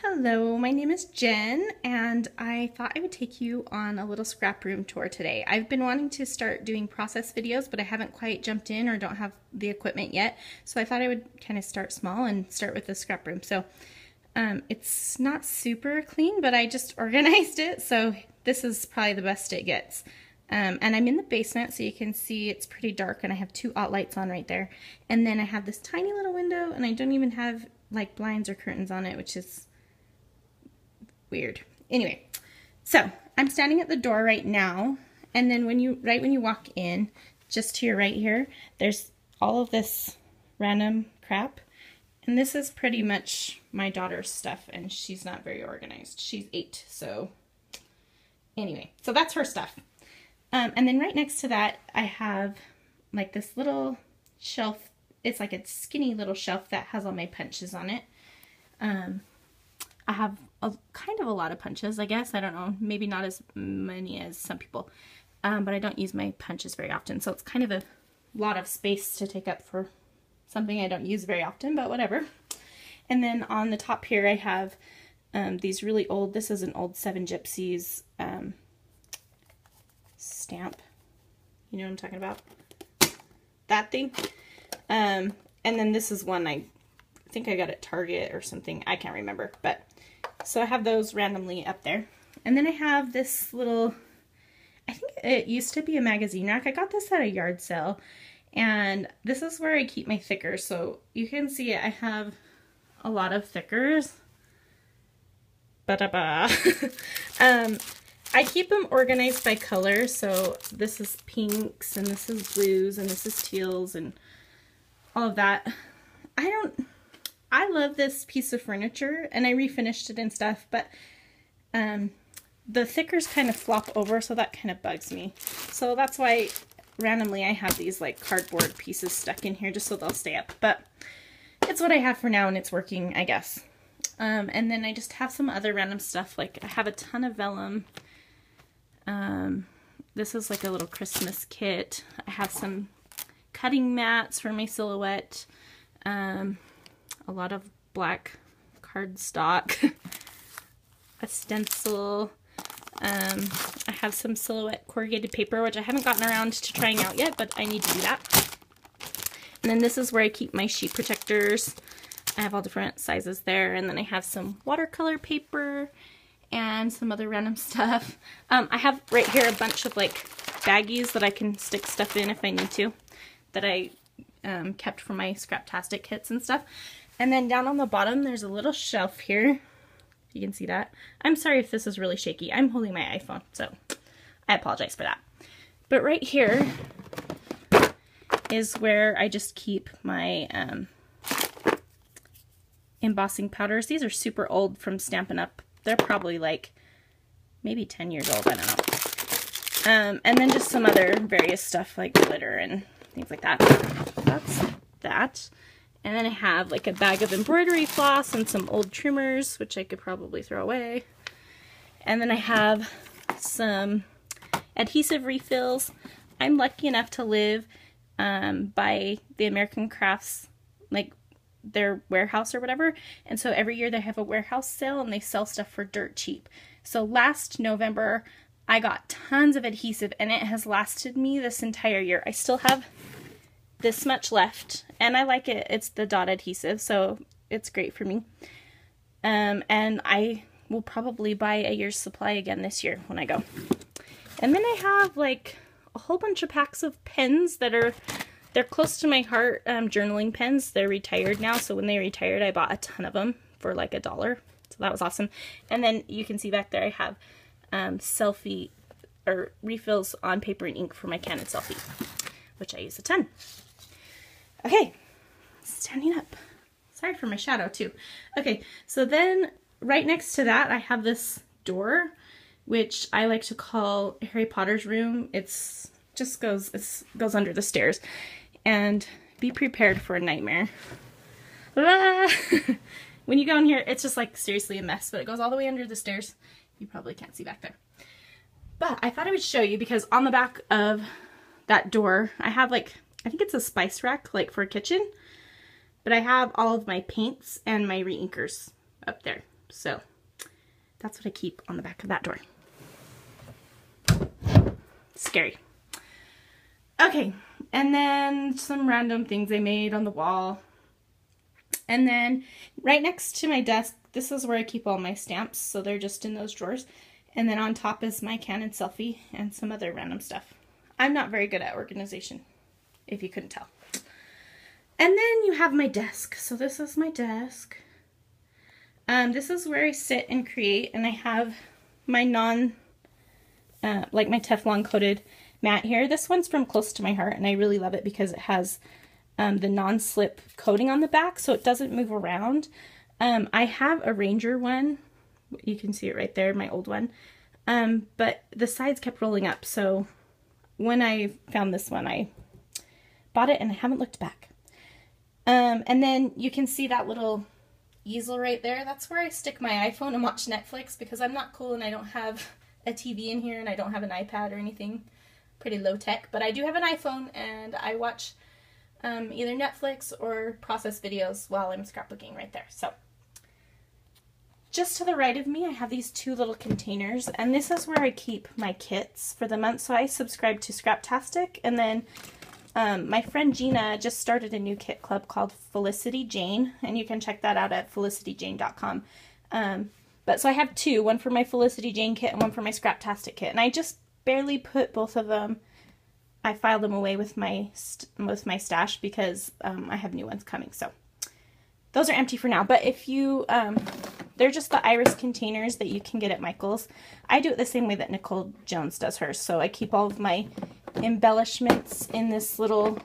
Hello, my name is Jen, and I thought I would take you on a little scrap room tour today. I've been wanting to start doing process videos, but I haven't quite jumped in or don't have the equipment yet, so I thought I would kind of start small and start with the scrap room. So it's not super clean, but I just organized it, so this is probably the best it gets. And I'm in the basement, so you can see it's pretty dark, and I have two lights on right there. And then I have this tiny little window, and I don't even have like blinds or curtains on it, which is weird. Anyway, so I'm standing at the door right now, and then when you walk in, just to your right here, there's all of this random crap, and this is pretty much my daughter's stuff, and she's not very organized. She's 8, so anyway, so that's her stuff. And then right next to that, I have like this little shelf. It's like a skinny little shelf that has all my punches on it. I have kind of a lot of punches, I guess. I don't know, maybe not as many as some people, but I don't use my punches very often, so it's kind of a lot of space to take up for something I don't use very often, but whatever. And then on the top here, I have these really old, this is an old Seven Gypsies stamp. You know what I'm talking about? That thing. And then this is one I think I got at Target or something. I can't remember, but so I have those randomly up there. And then I have this little, I think it used to be a magazine rack. I got this at a yard sale, and this is where I keep my thickers. So you can see I have a lot of thickers. I keep them organized by color. So this is pinks, and this is blues, and this is teals, and all of that. I love this piece of furniture, and I refinished it and stuff, but the thickers kind of flop over, so that kind of bugs me. So that's why randomly I have these like cardboard pieces stuck in here just so they'll stay up. But it's what I have for now, and it's working, I guess. And then I just have some other random stuff. Like I have a ton of vellum. This is like a little Christmas kit. I have some cutting mats for my silhouette. A lot of black cardstock, a stencil. I have some silhouette corrugated paper, which I haven't gotten around to trying out yet, but I need to do that. And then this is where I keep my sheet protectors. I have all different sizes there. And then I have some watercolor paper and some other random stuff. I have right here a bunch of like baggies that I can stick stuff in if I need to, that I kept from my Scraptastic kits and stuff. And then down on the bottom, there's a little shelf here. You can see that. I'm sorry if this is really shaky. I'm holding my iPhone, so I apologize for that. But right here is where I just keep my embossing powders. These are super old from Stampin' Up. They're probably like maybe 10 years old, I don't know. And then just some other various stuff like glitter and things like that. That's that. And then I have like a bag of embroidery floss and some old trimmers, which I could probably throw away. And then I have some adhesive refills. I'm lucky enough to live by the American Crafts, like their warehouse or whatever. And so every year they have a warehouse sale, and they sell stuff for dirt cheap. So last November, I got tons of adhesive, and it has lasted me this entire year. I still have this much left, and I like it. It's the dot adhesive, so it's great for me. And I will probably buy a year's supply again this year when I go. And then I have like a whole bunch of packs of pens that they're close to my heart, journaling pens. They're retired now, so when they retired, I bought a ton of them for like $1. So that was awesome. And then you can see back there I have selfie or refills on paper and ink for my Canon selfie, which I use a ton. Okay, standing up. Sorry for my shadow too. Okay, so then right next to that I have this door, which I like to call Harry Potter's room. It goes under the stairs, and be prepared for a nightmare. When you go in here, it's just like seriously a mess, but it goes all the way under the stairs. You probably can't see back there. But I thought I would show you, because on the back of that door, I have like, I think it's a spice rack, like for a kitchen, but I have all of my paints and my reinkers up there. So that's what I keep on the back of that door. Scary. Okay, and then some random things I made on the wall. And then right next to my desk, this is where I keep all my stamps, so they're just in those drawers. And then on top is my Canon selfie and some other random stuff. I'm not very good at organization, if you couldn't tell. And then you have my desk. So this is my desk. This is where I sit and create, and I have my like my Teflon coated mat here. This one's from Close to My Heart, and I really love it because it has the non-slip coating on the back, so it doesn't move around. I have a Ranger one. You can see it right there, my old one. But the sides kept rolling up, so when I found this one, I bought it and I haven't looked back. And then you can see that little easel right there. That's where I stick my iPhone and watch Netflix, because I'm not cool and I don't have a TV in here and I don't have an iPad or anything. Pretty low tech, but I do have an iPhone and I watch either Netflix or process videos while I'm scrapbooking right there. So just to the right of me, I have these two little containers, and this is where I keep my kits for the month. So I subscribe to Scraptastic, and then my friend Gina just started a new kit club called Felicity Jane, and you can check that out at felicityjane.com. But so I have two, one for my Felicity Jane kit and one for my Scraptastic kit, and I just barely put both of them. I filed them away with my stash because I have new ones coming. So those are empty for now. But if you, they're just the iris containers that you can get at Michael's. I do it the same way that Nicole Jones does hers. So I keep all of my embellishments in this little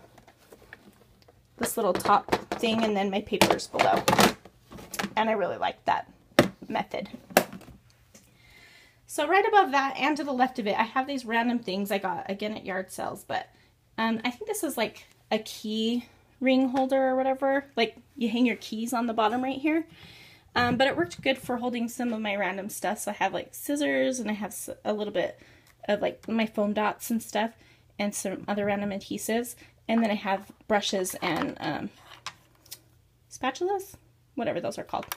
top thing, and then my papers below. And I really like that method. So right above that and to the left of it, I have these random things I got, again, at yard sales. But I think this is like a key ring holder or whatever. Like, you hang your keys on the bottom right here. But it worked good for holding some of my random stuff. So I have like scissors, and I have a little bit of like my foam dots and stuff, and some other random adhesives. And then I have brushes and spatulas, whatever those are called,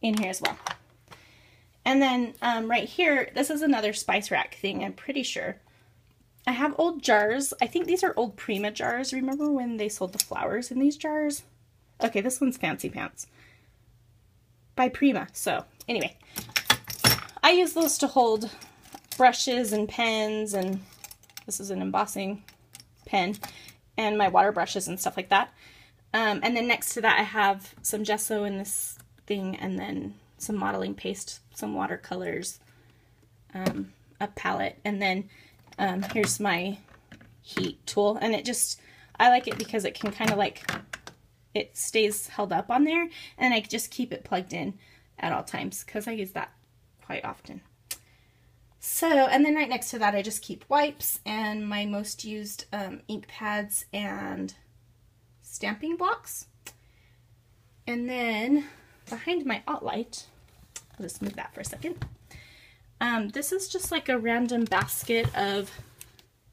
in here as well. And then right here, this is another spice rack thing, I'm pretty sure. I have old jars. I think these are old Prima jars. Remember when they sold the flowers in these jars? Okay, this one's Fancy Pants by Prima. So anyway, I use those to hold brushes and pens, and this is an embossing pen, and my water brushes and stuff like that. And then next to that, I have some gesso in this thing, and then some modeling paste, some watercolors, a palette, and then here's my heat tool. And it just, I like it because it can kind of like, it stays held up on there, and I just keep it plugged in at all times because I use that quite often. So, and then right next to that, I just keep wipes and my most used ink pads and stamping blocks. And then behind my light, I'll just move that for a second. This is just like a random basket of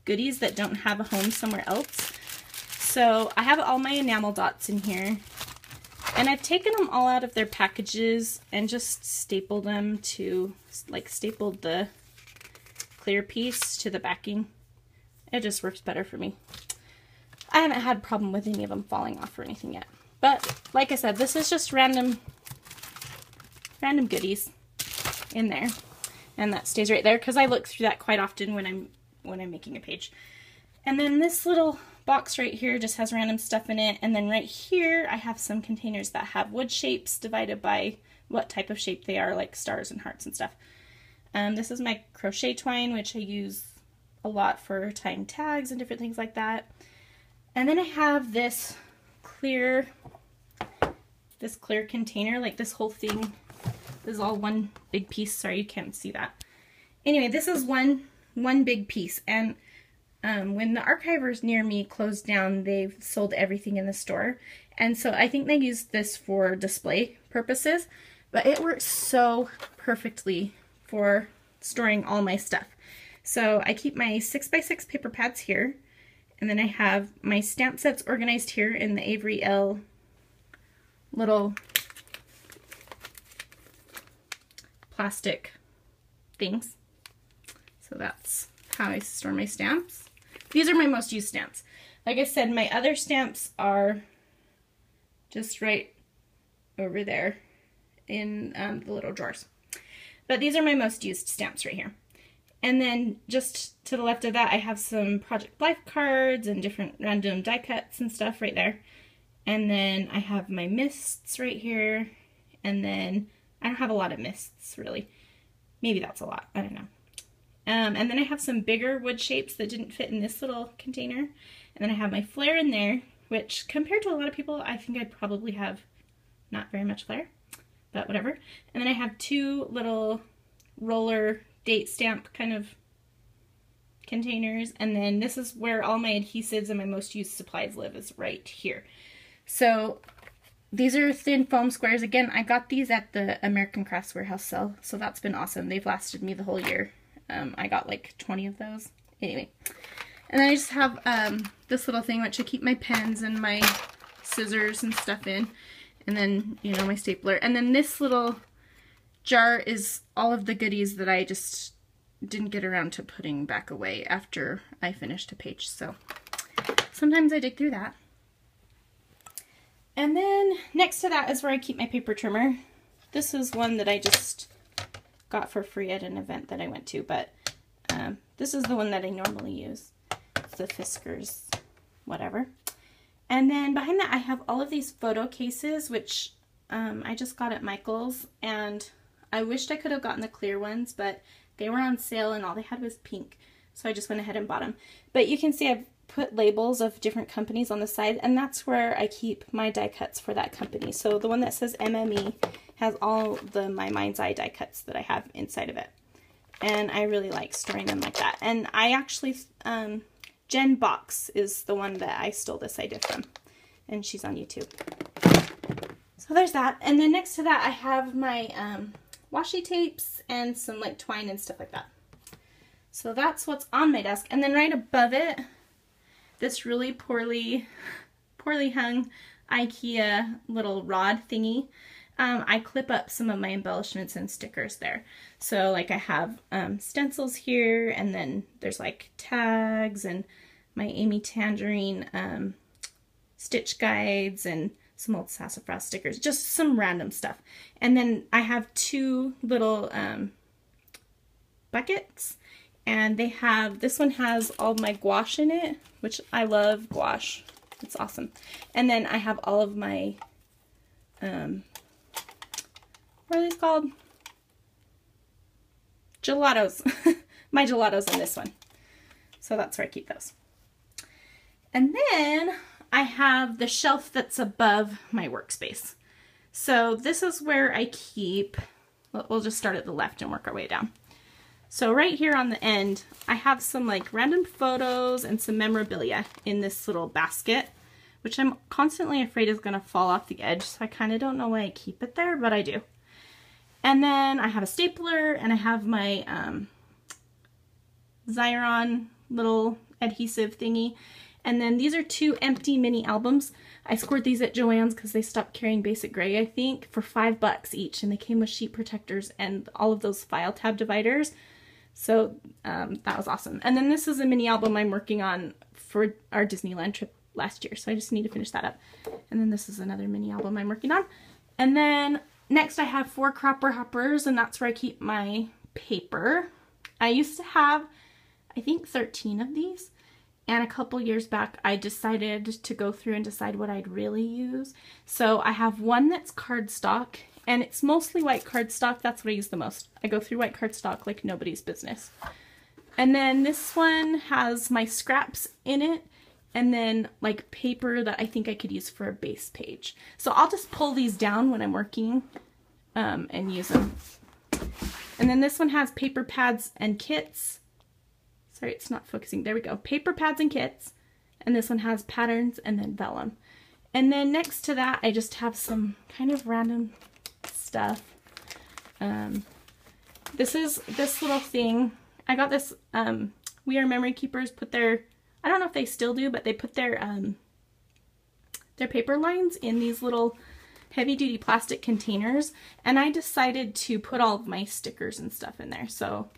goodies that don't have a home somewhere else. So I have all my enamel dots in here, and I've taken them all out of their packages and just stapled them to, like, stapled the clear piece to the backing. It just works better for me. I haven't had a problem with any of them falling off or anything yet. But like I said, this is just random goodies in there, and that stays right there because I look through that quite often when I'm making a page. And then this little box right here just has random stuff in it, and then right here I have some containers that have wood shapes divided by what type of shape they are, like stars and hearts and stuff. This is my crochet twine, which I use a lot for tying tags and different things like that. And then I have this clear container, like this whole thing. This is all one big piece. Sorry, you can't see that. Anyway, this is one big piece, and when the archivers near me closed down, they've sold everything in the store, and so I think they used this for display purposes, but it works so perfectly for storing all my stuff. So I keep my 6x6 paper pads here, and then I have my stamp sets organized here in the Avery L little plastic things. So that's how I store my stamps. These are my most used stamps. Like I said, my other stamps are just right over there in the little drawers. But these are my most used stamps right here. And then just to the left of that, I have some Project Life cards and different random die cuts and stuff right there. And then I have my mists right here. And then I don't have a lot of mists, really. Maybe that's a lot. I don't know. And then I have some bigger wood shapes that didn't fit in this little container. And then I have my flare in there, which compared to a lot of people, I think I'd probably have not very much flare, but whatever. And then I have two little roller date stamp kind of containers. And then this is where all my adhesives and my most used supplies live, is right here. So these are thin foam squares. Again, I got these at the American Crafts Warehouse sale, so that's been awesome. They've lasted me the whole year. I got like 20 of those. Anyway, and then I just have this little thing which I keep my pens and my scissors and stuff in, and then, you know, my stapler. And then this little jar is all of the goodies that I just didn't get around to putting back away after I finished a page. So sometimes I dig through that. And then next to that is where I keep my paper trimmer. This is one that I just got for free at an event that I went to, but this is the one that I normally use. It's the Fiskars, whatever. And then behind that I have all of these photo cases, which I just got at Michael's, and I wished I could have gotten the clear ones, but they were on sale and all they had was pink, so I just went ahead and bought them. But you can see I've put labels of different companies on the side, and that's where I keep my die cuts for that company. So the one that says MME has all my Mind's Eye die cuts that I have inside of it. And I really like storing them like that. And I actually, Jen Box is the one that I stole this idea from. And she's on YouTube. So there's that. And then next to that I have my washi tapes and some like twine and stuff like that. So that's what's on my desk. And then right above it, this really poorly hung IKEA little rod thingy. I clip up some of my embellishments and stickers there. So like I have stencils here, and then there's like tags and my Amy Tangerine stitch guides and some old sassafras stickers, just some random stuff. And then I have two little buckets, and they have, this one has all my gouache in it, which I love gouache. It's awesome. And then I have all of my what are these called? Gelatos. My gelatos in this one. So that's where I keep those. And then I have the shelf that's above my workspace. So this is where I keep, we'll just start at the left and work our way down. So right here on the end, I have some like random photos and some memorabilia in this little basket, which I'm constantly afraid is going to fall off the edge. So I kind of don't know why I keep it there, but I do. And then I have a stapler, and I have my Xyron little adhesive thingy. And then these are two empty mini albums. I scored these at Joann's because they stopped carrying Basic Gray, I think, for $5 each. And they came with sheet protectors and all of those file tab dividers. So that was awesome. And then this is a mini album I'm working on for our Disneyland trip last year. So I just need to finish that up. And then this is another mini album I'm working on. And then next I have 4 cropper hoppers, and that's where I keep my paper. I used to have, I think, 13 of these. And a couple years back, I decided to go through and decide what I'd really use. So I have one that's cardstock, and it's mostly white cardstock. That's what I use the most. I go through white cardstock like nobody's business. And then this one has my scraps in it, and then like paper that I think I could use for a base page. So I'll just pull these down when I'm working and use them. And then this one has paper pads and kits. Sorry, it's not focusing. There we go. Paper pads and kits. And this one has patterns and then vellum. And then next to that, I just have some kind of random stuff. This is this little thing. I got this, We Are Memory Keepers put their, I don't know if they still do, but they put their paper lines in these little heavy-duty plastic containers, and I decided to put all of my stickers and stuff in there. So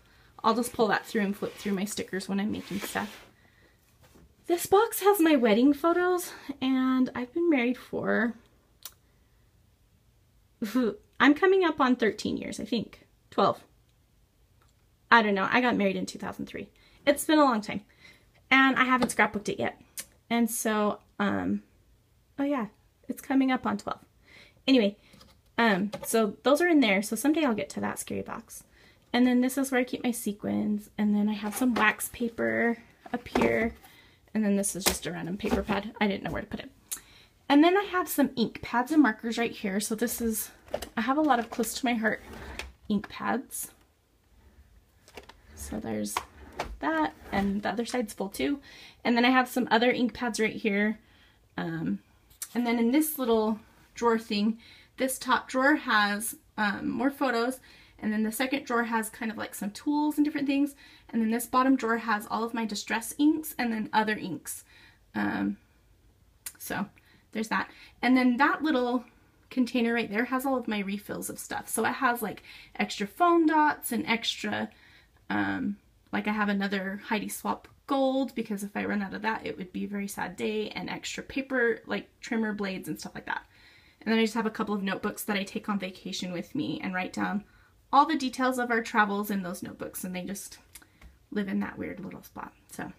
I'll just pull that through and flip through my stickers when I'm making stuff. This box has my wedding photos, and I've been married for, I'm coming up on 13 years, I think. 12. I don't know. I got married in 2003. It's been a long time. And I haven't scrapbooked it yet. And so, oh yeah, it's coming up on 12. Anyway, so those are in there. So someday I'll get to that scary box. And then this is where I keep my sequins. And then I have some wax paper up here. And then this is just a random paper pad. I didn't know where to put it. And then I have some ink pads and markers right here. So this is, I have a lot of close to my heart ink pads. So there's that, and the other side's full too. And then I have some other ink pads right here. And then in this little drawer thing, this top drawer has more photos, and then the second drawer has kind of like some tools and different things, and then this bottom drawer has all of my distress inks and then other inks. So there's that. And then that little container right there has all of my refills of stuff. So it has like extra foam dots and extra, like I have another Heidi Swap gold, because if I run out of that, it would be a very sad day, and extra paper, like trimmer blades and stuff like that. And then I just have a couple of notebooks that I take on vacation with me and write down all the details of our travels in those notebooks, and they just live in that weird little spot. So,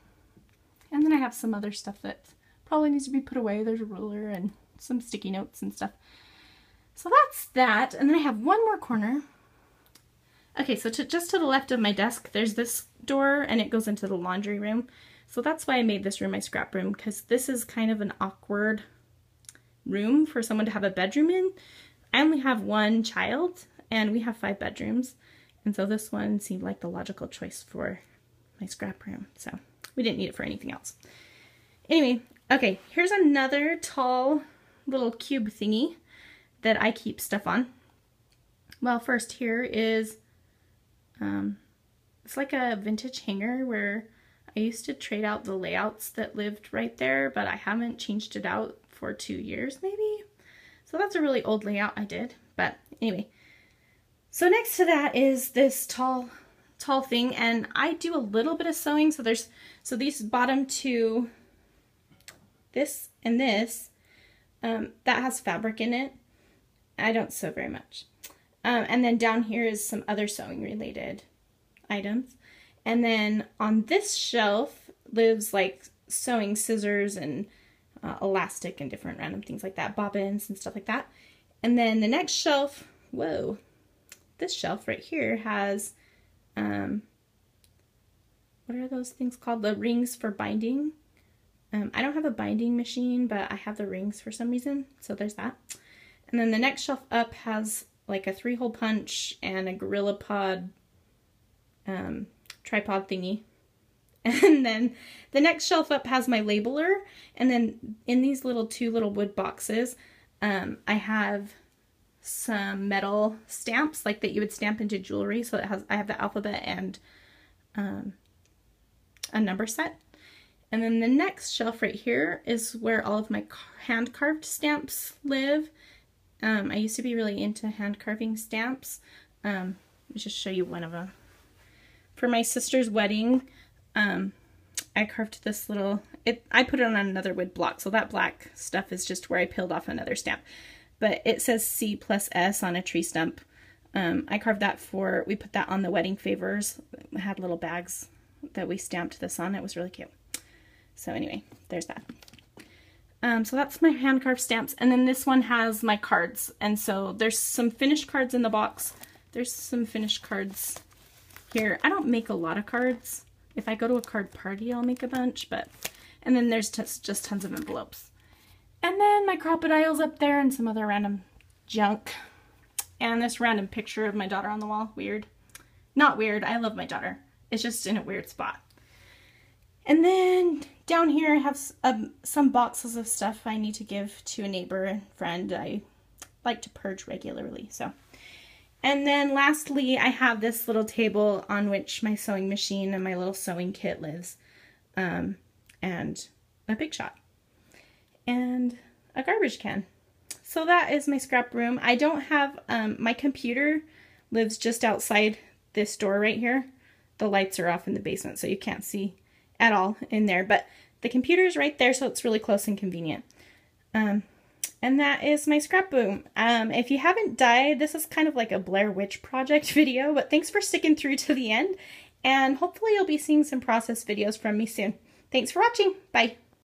and then I have some other stuff that probably needs to be put away. There's a ruler and some sticky notes and stuff. So that's that. And then I have one more corner. Okay, so just to the left of my desk, there's this door, and it goes into the laundry room. So that's why I made this room my scrap room, because this is kind of an awkward room for someone to have a bedroom in. I only have one child, and we have 5 bedrooms. And so this one seemed like the logical choice for my scrap room. So we didn't need it for anything else. Anyway, okay, here's another tall little cube thingy that I keep stuff on. Well, first here is, it's like a vintage hanger where I used to trade out the layouts that lived right there, but I haven't changed it out for 2 years maybe. So that's a really old layout I did, but anyway. So next to that is this tall thing, and I do a little bit of sewing. So these bottom two, this and this, that has fabric in it. I don't sew very much. And then down here is some other sewing related items. And then on this shelf lives like sewing scissors and elastic and different random things like that, bobbins and stuff like that. And then the next shelf, whoa, this shelf right here has, what are those things called? The rings for binding. I don't have a binding machine, but I have the rings for some reason. So there's that. And then the next shelf up has like a 3-hole punch and a Gorilla Pod tripod thingy. And then the next shelf up has my labeler. And then in these two little wood boxes, I have some metal stamps like that you would stamp into jewelry. So I have the alphabet and a number set. And then the next shelf right here is where all of my hand carved stamps live. I used to be really into hand carving stamps. Let me just show you one of them. For my sister's wedding, I carved this little, I put it on another wood block, so that black stuff is just where I peeled off another stamp. But it says C+S on a tree stump. I carved that we put that on the wedding favors. I had little bags that we stamped this on. It was really cute. So anyway, there's that. So that's my hand carved stamps. And then this one has my cards. And so there's some finished cards in the box. There's some finished cards here. I don't make a lot of cards. If I go to a card party, I'll make a bunch, and then there's just tons of envelopes. And then my crocodile's up there and some other random junk. And this random picture of my daughter on the wall. Weird. Not weird. I love my daughter. It's just in a weird spot. And then down here I have some boxes of stuff I need to give to a neighbor and friend. I like to purge regularly, so. And then lastly, I have this little table on which my sewing machine and my little sewing kit lives, and a Big Shot, and a garbage can. so that is my scrap room. I don't have, my computer lives just outside this door right here. The lights are off in the basement, so you can't see at all in there, but the computer is right there, so it's really close and convenient. And that is my scrap room. If you haven't died, this is kind of like a Blair Witch Project video, but thanks for sticking through to the end, and hopefully you'll be seeing some process videos from me soon. Thanks for watching. Bye.